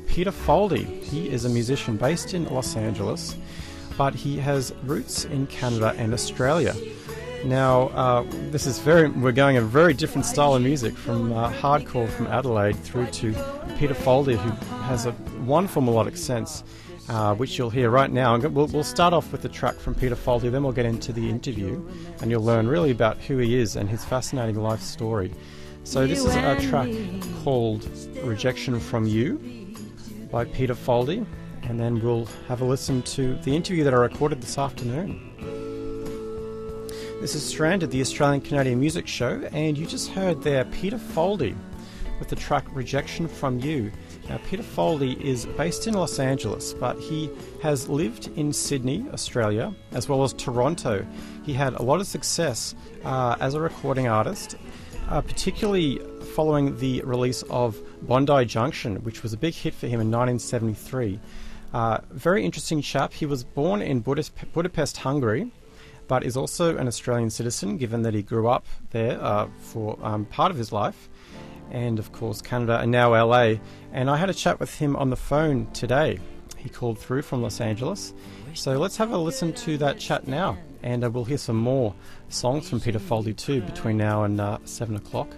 Peter Foldy, he is a musician based in Los Angeles, but he has roots in Canada and Australia. Now, we're going a very different style of music, from hardcore from Adelaide through to Peter Foldy, who has a wonderful melodic sense, which you'll hear right now. We'll start off with the track from Peter Foldy, then we'll get into the interview, and you'll learn really about who he is and his fascinating life story. So this is a track called Rejection from You by Peter Foldy, and then we'll have a listen to the interview that I recorded this afternoon. This is Stranded, the Australian-Canadian music show, and you just heard there Peter Foldy with the track Rejection from You. Now, Peter Foldy is based in Los Angeles, but he has lived in Sydney, Australia, as well as Toronto. He had a lot of success as a recording artist, particularly following the release of Bondi Junction, which was a big hit for him in 1973. Very interesting chap. He was born in Budapest, Hungary, but is also an Australian citizen, given that he grew up there for part of his life, and of course Canada and now LA. And I had a chat with him on the phone today. He called through from Los Angeles. So let's have a listen to that chat now, and we'll hear some more songs from Peter Foldy too between now and 7 o'clock,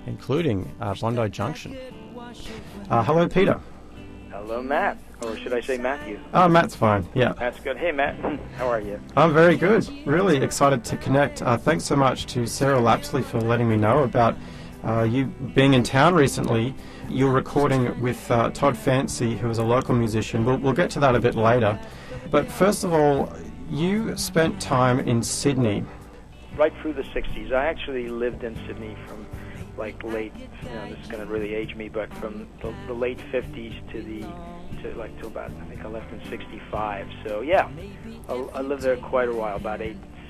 including Bondi Junction. Hello, Peter. Hello, Matt. Or should I say Matthew? Oh, Matt's fine, yeah. That's good. Hey, Matt. How are you? I'm very good. Really excited to connect. Thanks so much to Sarah Lapsley for letting me know about you being in town recently. You're recording with Todd Fancy, who is a local musician. We'll get to that a bit later. But first of all, you spent time in Sydney. Right through the 60s. I actually lived in Sydney from like late, this is going to really age me, but from the late 50s to about, I think I left in 65. So yeah, I lived there quite a while, about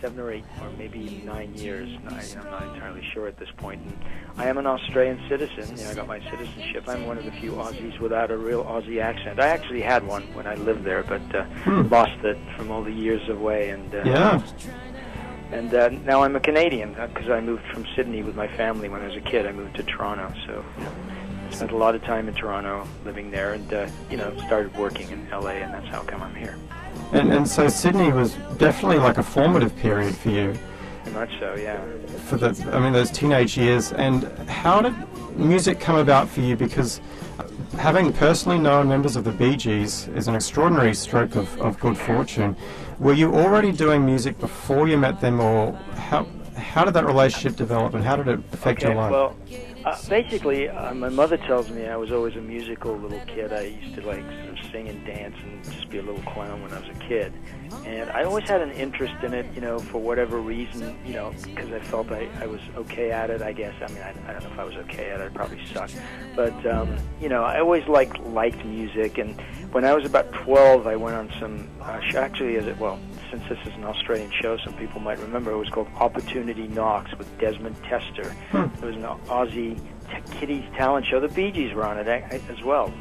7 or 8 or maybe 9 years. I'm not entirely sure at this point. And I am an Australian citizen. I got my citizenship. I'm one of the few Aussies without a real Aussie accent. I actually had one when I lived there, but lost it from all the years away. And And now I'm a Canadian because I moved from Sydney with my family when I was a kid. I moved to Toronto, so I spent a lot of time in Toronto living there, and started working in LA, and that's how come I'm here. And so Sydney was definitely like a formative period for you. Very much so, yeah. For those teenage years. And how did music come about for you? Because having personally known members of the Bee Gees is an extraordinary stroke of good fortune. Were you already doing music before you met them, or how did that relationship develop, and how did it affect your life? Well, basically, my mother tells me I was always a musical little kid. I used to sort of sing and dance and just be a little clown when I was a kid. And I always had an interest in it, for whatever reason, because I felt I was okay at it, I guess. I mean, I don't know if I was okay at it. I probably sucked. But, I always liked music. And when I was about 12, I went on some, since this is an Australian show, some people might remember, it was called Opportunity Knocks with Desmond Tester. It was an Aussie kiddies talent show. The Bee Gees were on it as well,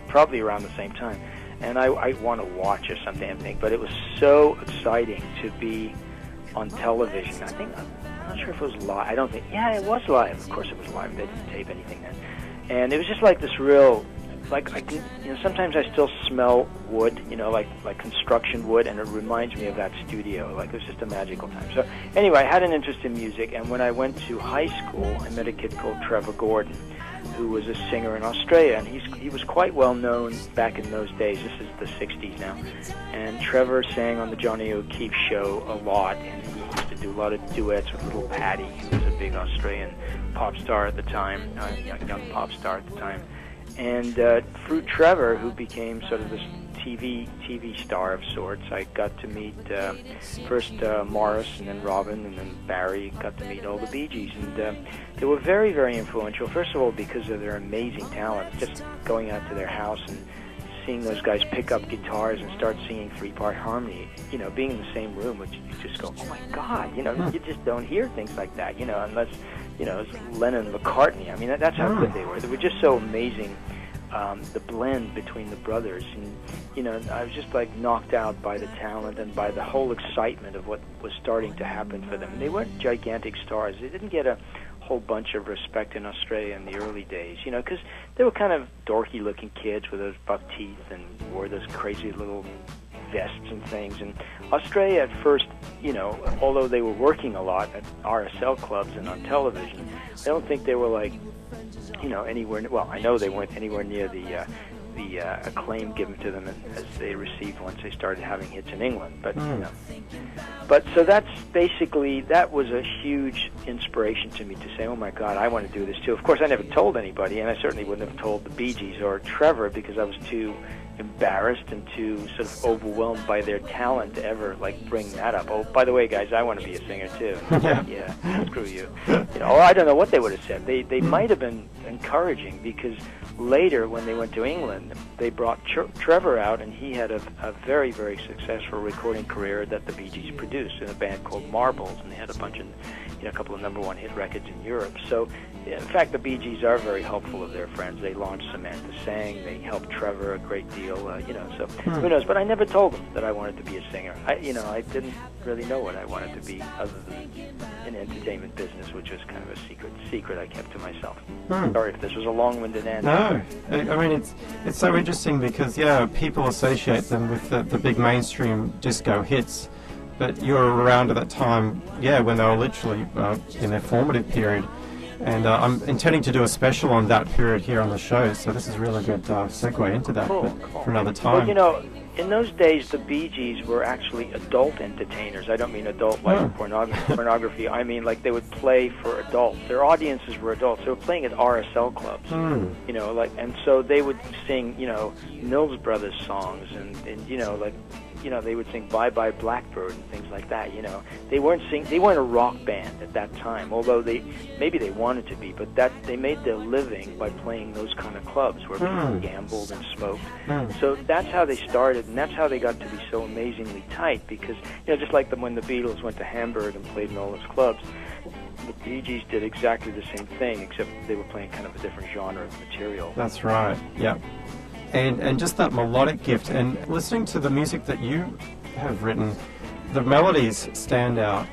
probably around the same time. And I want to watch or some damn thing, but it was so exciting to be on television. I'm not sure if it was live. I don't think, it was live. Of course it was live. They didn't tape anything then. And it was just like this real, sometimes I still smell wood, like construction wood, and it reminds me of that studio. It was just a magical time. So anyway, I had an interest in music, and when I went to high school, I met a kid called Trevor Gordon, who was a singer in Australia, and he was quite well known back in those days. This is the 60s now. And Trevor sang on the Johnny O'Keefe show a lot, and he used to do a lot of duets with Little Patty, who was a big Australian pop star at the time, young pop star at the time. And through Trevor, who became sort of this TV star of sorts, I got to meet first Morris, and then Robin, and then Barry. Got to meet all the Bee Gees, and they were very, very influential. First of all, because of their amazing talent. Just going out to their house and seeing those guys pick up guitars and start singing three-part harmony. Being in the same room, which you just go, oh my God, you just don't hear things like that, unless it's Lennon and McCartney. I mean, that's how good they were. They were just so amazing. The blend between the brothers, and I was just knocked out by the talent and by the whole excitement of what was starting to happen for them. They weren't gigantic stars. They didn't get a whole bunch of respect in Australia in the early days, you know, because they were kind of dorky-looking kids with those buck teeth and wore those crazy little vests and things. And Australia at first, you know, although they were working a lot at RSL clubs and on television, I don't think they were like, you know, anywhere. Well, I know they weren't anywhere near the acclaim given to them as they received once they started having hits in England. But you know, but so that's basically, that was a huge inspiration to me to say, oh my God, I want to do this too. Of course, I never told anybody, and I certainly wouldn't have told the Bee Gees or Trevor because I was too embarrassed and too sort of overwhelmed by their talent to ever like bring that up. Oh, by the way, guys, I want to be a singer too. Yeah, screw you. You know, or I don't know what they would have said. They might have been encouraging, because later when they went to England, they brought Trevor out, and he had a very, very successful recording career that the Bee Gees produced in a band called Marbles, and they had a bunch of, you know, a couple of #1 hit records in Europe. So, in fact, the Bee Gees are very helpful of their friends. They launched Samantha Sang. They helped Trevor a great deal, you know. So who knows? But I never told them that I wanted to be a singer. I didn't really know what I wanted to be, other than in entertainment business, which was kind of a secret I kept to myself. Sorry if this was a long-winded answer. No, I mean it's so interesting because people associate them with the big mainstream disco hits, but you were around at that time, when they were literally in their formative period. And I'm intending to do a special on that period here on the show, so this is a really good segue into that for another time. Well, you know, in those days, the Bee Gees were actually adult entertainers. I don't mean adult like pornography. I mean like they would play for adults. Their audiences were adults. They were playing at RSL clubs, you know, like, and so they would sing, you know, Mills Brothers songs, and you know, like, you know, they would sing Bye Bye Blackbird and things like that, you know. They weren't a rock band at that time, although maybe they wanted to be, but they made their living by playing those kind of clubs where people gambled and smoked. So that's how they started, and that's how they got to be so amazingly tight, because, you know, just like when the Beatles went to Hamburg and played in all those clubs, the Bee Gees did exactly the same thing, except they were playing kind of a different genre of material. That's right, yeah. And just that melodic gift, and listening to the music that you have written, the melodies stand out.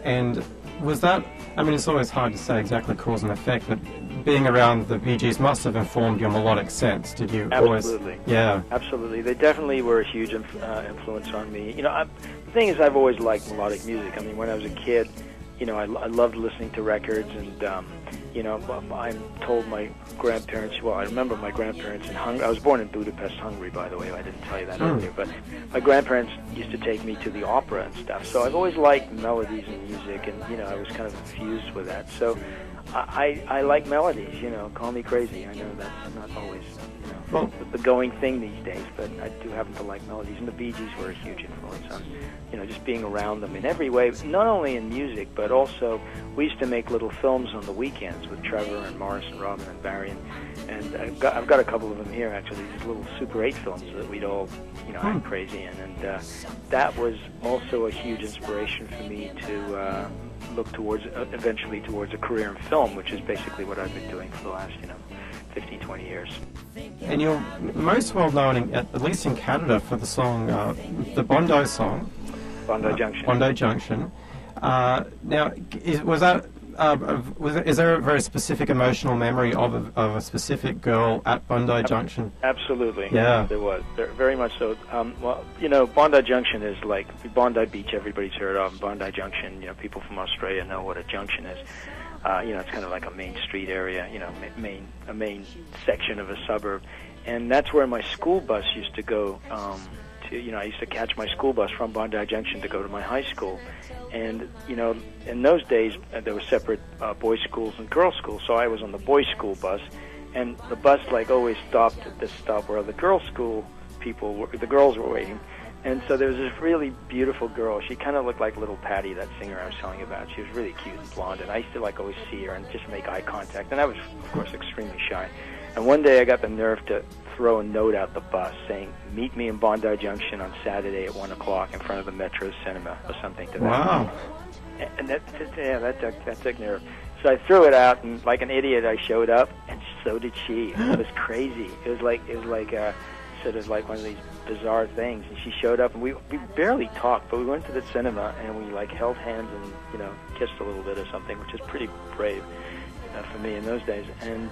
And was that, I mean, it's always hard to say exactly cause and effect, but being around the Bee Gees must have informed your melodic sense. Did you Absolutely. always? Yeah. Absolutely. They definitely were a huge influence on me. You know, the thing is, I've always liked melodic music. I mean, when I was a kid, you know, I loved listening to records, and you know, I'm told my grandparents, well, I remember my grandparents in Hungary. I was born in Budapest, Hungary, by the way. I didn't tell you that earlier. But my grandparents used to take me to the opera and stuff. So I've always liked melodies and music, and, you know, I was kind of infused with that. So I like melodies, you know. Call me crazy. I know that's not always, you know, the going thing these days, but I do happen to like melodies. And the Bee Gees were a huge influence on, you know, just being around them in every way, not only in music, but also we used to make little films on the weekends with Trevor and Morris and Robin and Barry, and I've got a couple of them here, actually, these little Super 8 films that we'd all, you know, act crazy in, and that was also a huge inspiration for me to look towards, eventually towards a career in film, which is basically what I've been doing for the last, you know, 15, 20 years. And you're most well known, at least in Canada, for the song, the Bondi song. Bondi Junction. Bondi Junction. Now, is there a very specific emotional memory of a specific girl at Bondi Junction? Absolutely. Yeah. There was. Very much so. Well, you know, Bondi Junction is like Bondi Beach, everybody's heard of. Bondi Junction, you know, people from Australia know what a junction is. You know, it's kind of like a main street area, you know, a main section of a suburb. And that's where my school bus used to go you know, I used to catch my school bus from Bondi Junction to go to my high school. And, you know, in those days, there were separate boys' schools and girls' schools, so I was on the boys' school bus, and the bus, like, always stopped at this stop where the girls' school the girls were waiting. And so there was this really beautiful girl. She kind of looked like little Patty, that singer I was telling you about. She was really cute and blonde, and I used to, like, always see her and just make eye contact. And I was, of course, extremely shy. And one day I got the nerve to throw a note out the bus saying, "Meet me in Bondi Junction on Saturday at 1 o'clock in front of the Metro Cinema," or something to that. Wow. And that took nerve. So I threw it out, and like an idiot, I showed up, and so did she. It was crazy. It was like sort of like one of these bizarre things. And she showed up, and we barely talked, but we went to the cinema, and we like held hands and, you know, kissed a little bit or something, which is pretty brave. for me in those days. And,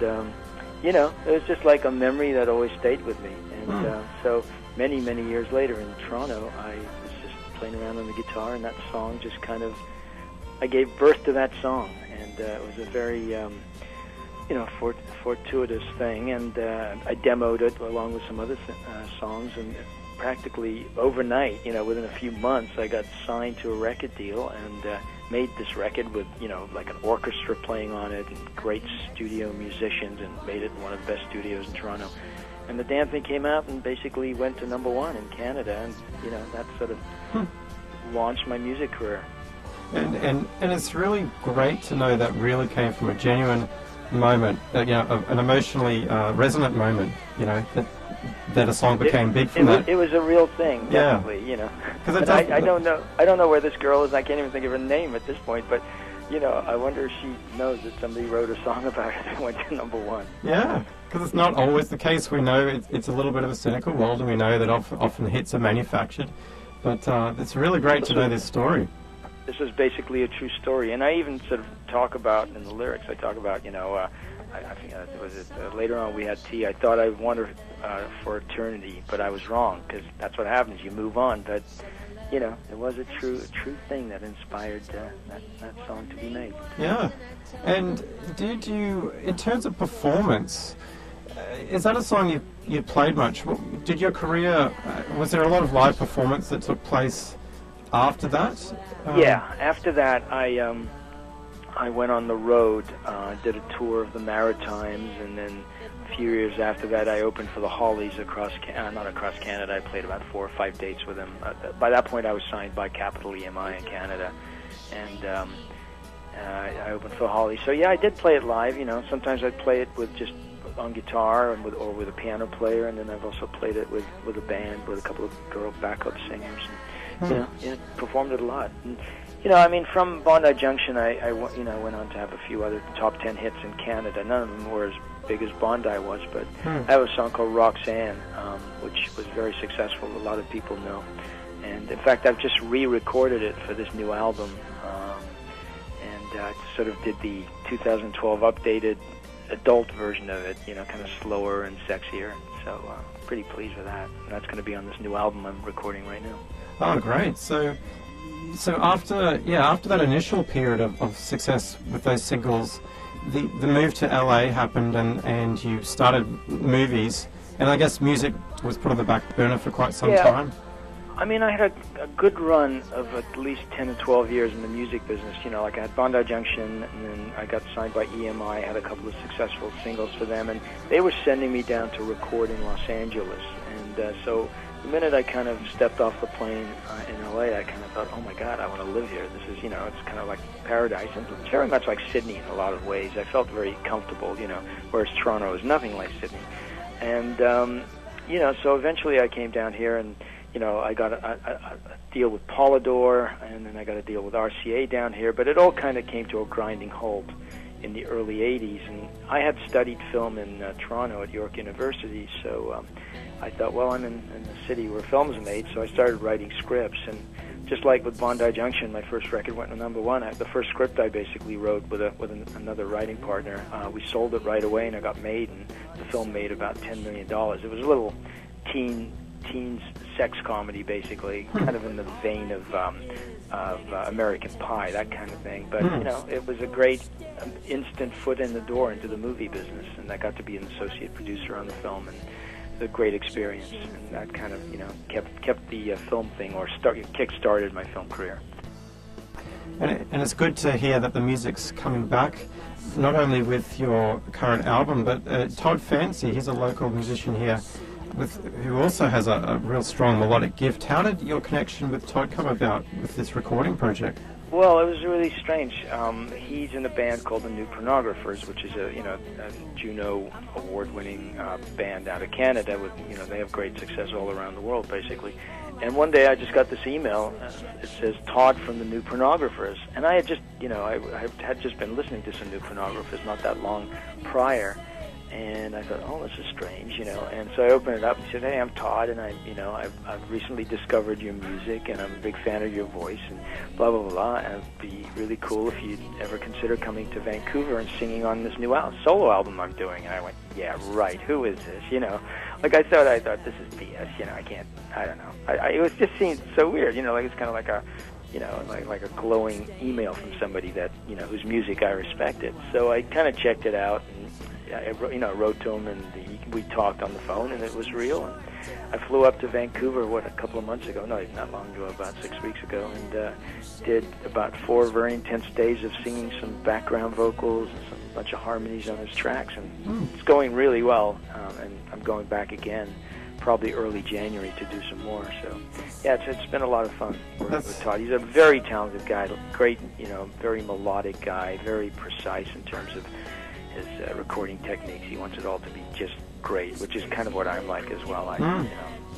you know, it was just like a memory that always stayed with me. And so many, many years later in Toronto, I was just playing around on the guitar, and that song just kind of, I gave birth to that song. And it was a very, you know, fortuitous thing. And I demoed it along with some other songs, and practically overnight, you know, within a few months, I got signed to a record deal and made this record with, you know, like an orchestra playing on it and great studio musicians, and made it in one of the best studios in Toronto. And the damn thing came out and basically went to #1 in Canada, and, you know, that sort of launched my music career. And it's really great to know that really came from a genuine moment, you know, an emotionally resonant moment, you know, that a song became big from that. It was a real thing, definitely, you know. I don't know where this girl is. I can't even think of her name at this point, but, you know, I wonder if she knows that somebody wrote a song about it and went to #1. Yeah, because it's not always the case. We know it's a little bit of a cynical world, and we know that often hits are manufactured. But it's really great to know this story. This is basically a true story, and I even sort of talk about in the lyrics. I talk about, you know, I think later on we had tea. I thought I'd wander for eternity, but I was wrong, because that's what happens. You move on, but, you know, it was a true thing that inspired that song to be made. Yeah, and did you, in terms of performance, is that a song you played much? Did your career, was there a lot of live performance that took place after that? Yeah, after that I went on the road, did a tour of the Maritimes, and then a few years after that I opened for the Hollies not across Canada. I played about 4 or 5 dates with them. By that point I was signed by Capital EMI in Canada, and I opened for the Hollies. So yeah, I did play it live. You know, sometimes I'd play it with just on guitar and or with a piano player, and then I've also played it with a band with a couple of girl backup singers. And, you know, yeah, performed it a lot. And, you know, I mean, from Bondi Junction, I went on to have a few other top 10 hits in Canada. None of them were as big as Bondi was, but I have a song called Roxanne, which was very successful. A lot of people know. And in fact, I've just re-recorded it for this new album, and sort of did the 2012 updated adult version of it, you know, kind of slower and sexier. So pretty pleased with that. And that's going to be on this new album I'm recording right now. Oh, great. So after that initial period of success with those singles, the move to LA happened, and you started movies, and I guess music was put on the back burner for quite some time. I mean, I had a good run of at least 10 to 12 years in the music business. You know, like I had Bondi Junction, and then I got signed by EMI. I had a couple of successful singles for them, and they were sending me down to record in Los Angeles. And so the minute I kind of stepped off the plane in LA, I kind of thought, oh my God, I want to live here. This is, you know, it's kind of like paradise. And it's very much like Sydney in a lot of ways. I felt very comfortable, you know, whereas Toronto is nothing like Sydney. And, you know, so eventually I came down here, and, you know, I got a deal with Polydor, and then I got a deal with RCA down here, but it all kind of came to a grinding halt in the early 80s, and I had studied film in Toronto at York University, so I thought, well, I'm in the city where films are made, so I started writing scripts, and just like with Bondi Junction, my first record went to #1. The first script I basically wrote with another writing partner. We sold it right away, and it got made, and the film made about $10 million. It was a little teens sex comedy, basically, kind of in the vein of American Pie, that kind of thing. But you know, it was a great instant foot in the door into the movie business, and I got to be an associate producer on the film, and it was a great experience. And that kind of, you know, kept the film thing, or kick-started my film career. And it's good to hear that the music's coming back, not only with your current album, but Todd Fancy, he's a local musician here who also has a real strong melodic gift. How did your connection with Todd come about with this recording project? Well, it was really strange. He's in a band called the New Pornographers, which is a Juno award-winning band out of Canada. With, you know, they have great success all around the world, basically. And one day I just got this email. It says Todd from the New Pornographers, and I had just, you know, I had just been listening to some New Pornographers not that long prior. And I thought, oh, this is strange, you know. And so I opened it up and said, hey, I'm Todd, and I've recently discovered your music, and I'm a big fan of your voice, and blah, blah, blah. And it'd be really cool if you'd ever consider coming to Vancouver and singing on this new solo album I'm doing. And I went, yeah, right, who is this, you know? Like I thought this is BS, you know, I don't know. It was just seemed so weird, you know, like it's kind of like a, you know, like a glowing email from somebody that, you know, whose music I respected. So I kind of checked it out, and I wrote to him, and we talked on the phone, and it was real. And I flew up to Vancouver, a couple of months ago, no, not long ago, about 6 weeks ago, and did about 4 very intense days of singing some background vocals and some bunch of harmonies on his tracks, and it's going really well, and I'm going back again probably early January to do some more. So, yeah, it's been a lot of fun working with Todd. He's a very talented guy, great, you know, very melodic guy, very precise in terms of his recording techniques. He wants it all to be just great, which is kind of what I'm like as well. I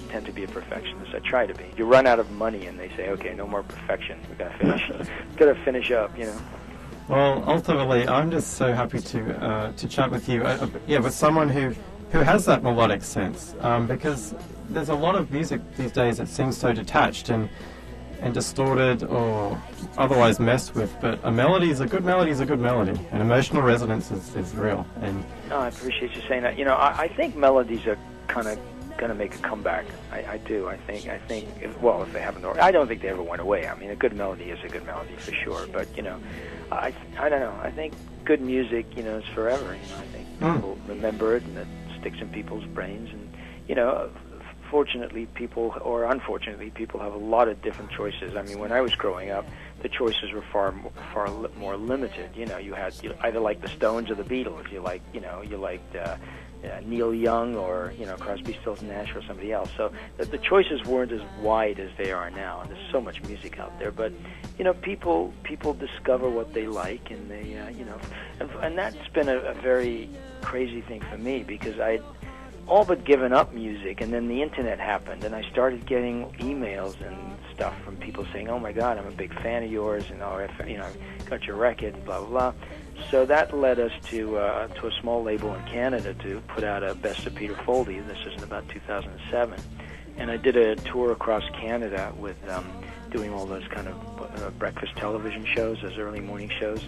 tend to be a perfectionist. I try to be. You run out of money, and they say, okay, no more perfection. We got to finish. Got to finish up, you know. Well, ultimately, I'm just so happy to chat with you. With someone who has that melodic sense, because there's a lot of music these days that seems so detached and distorted or otherwise messed with, but a good melody is a good melody, and emotional resonance is real. And no, I appreciate you saying that. You know, I think melodies are kind of going to make a comeback. I do. I think if they haven't, I don't think they ever went away. I mean, a good melody is a good melody for sure, but, you know, I don't know. I think good music, you know, is forever. You know, I think people remember it, and it sticks in people's brains, and, you know, fortunately, people, or unfortunately, people have a lot of different choices. I mean, when I was growing up, the choices were far more limited. You know, you either like the Stones or the Beatles. You liked Neil Young or, you know, Crosby, Stills, Nash or somebody else. So the choices weren't as wide as they are now. And there's so much music out there. But, you know, people discover what they like, and they, you know, and that's been a very crazy thing for me, because I'd all but given up music, and then the internet happened, and I started getting emails and stuff from people saying, "Oh my God, I'm a big fan of yours, and I got your record, and blah blah blah." So that led us to a small label in Canada to put out a Best of Peter Foldy. This is in about 2007, and I did a tour across Canada with doing all those kind of breakfast television shows, those early morning shows,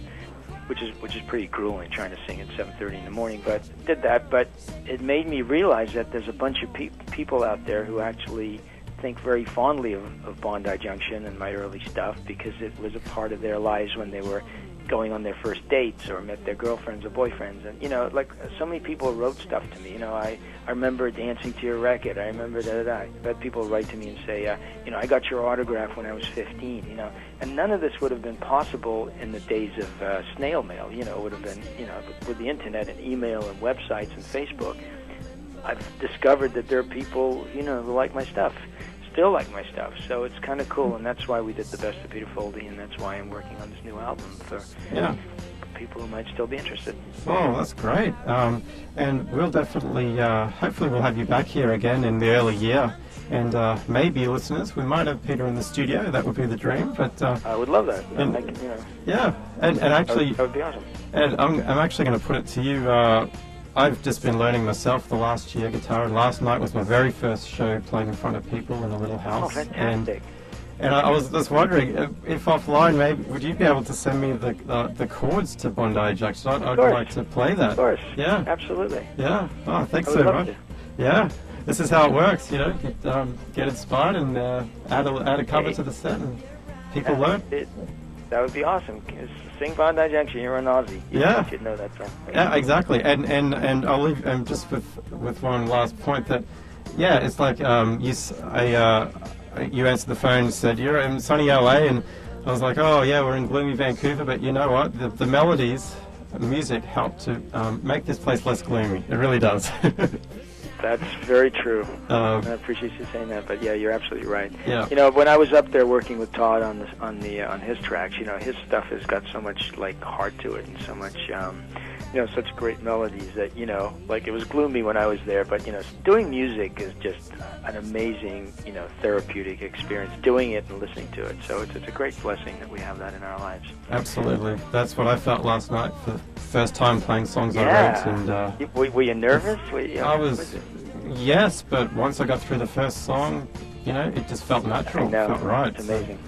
which is pretty grueling, trying to sing at 7:30 in the morning. But did that, but it made me realize that there's a bunch of people out there who actually think very fondly of Bondi Junction and my early stuff, because it was a part of their lives when they were going on their first dates or met their girlfriends or boyfriends. And, you know, like, so many people wrote stuff to me. You know, I remember dancing to your record. I remember I had people write to me and say, you know, I got your autograph when I was 15, you know. And none of this would have been possible in the days of snail mail. You know, it would have been, you know, with the internet and email and websites and Facebook. I've discovered that there are people, you know, who like my stuff, still like my stuff. So it's kind of cool, and that's why we did the Best of Peter Foldy, and that's why I'm working on this new album for people who might still be interested. Oh, that's great. And we'll definitely, hopefully we'll have you back here again in the early year. And maybe, listeners, we might have Peter in the studio. That would be the dream. But I would love that. And, you know, yeah, and actually, that would be awesome. And I'm actually going to put it to you. I've just been learning myself the last year guitar, and last night was my very first show playing in front of people in a little house. Oh, fantastic. And I was just wondering if offline, maybe would you be able to send me the chords to Bondi Junction? I'd like to play that. Of course. Yeah. Absolutely. Yeah. Oh, thanks so much. Yeah. This is how it works, you know. Get inspired and add a cover to the set, and people learn. That would be awesome. Sing Bondi Junction. You're an Aussie. You should know that song. Yeah, exactly. And I'll leave just with one last point that, yeah, it's like you answered the phone and said you're in sunny LA, and I was like, oh yeah, we're in gloomy Vancouver, but you know what? The melodies, music help to make this place less gloomy. It really does. That's very true. I appreciate you saying that, but yeah, you're absolutely right. Yeah. You know, when I was up there working with Todd on his tracks, you know, his stuff has got so much like heart to it, and so much such great melodies that, like it was gloomy when I was there, but, doing music is just an amazing, therapeutic experience, doing it and listening to it. So it's a great blessing that we have that in our lives. Absolutely. That's what I felt last night for the first time playing songs I wrote. And were you nervous? I was, yes, but once I got through the first song, it just felt natural. I know. Felt right. It's amazing.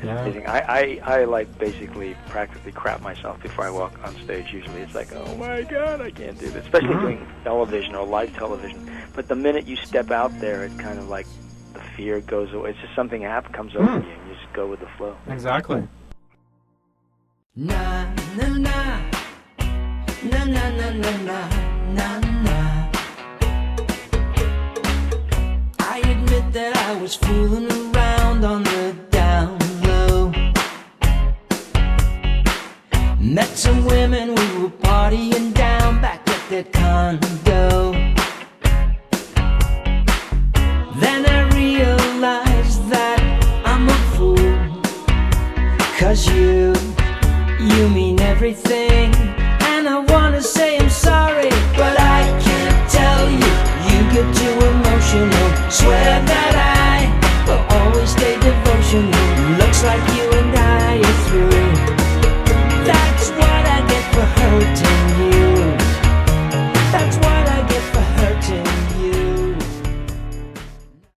Yeah. Amazing. I like basically practically crap myself before I walk on stage. Usually it's like, oh my God, I can't do this. Especially doing television or live television. But the minute you step out there, it's kind of like the fear goes away. It's just something comes over you, and you just go with the flow. Exactly. Na na na na na na na na na. I admit that I was fooling around on the down low. Met some women, we were partying down back at their condo. Then I realized that I'm a fool, 'cause you mean everything. And I wanna say I'm sorry, but I can't tell you. You get too emotional. Swear that I will always stay devotional. Looks like you and I are through.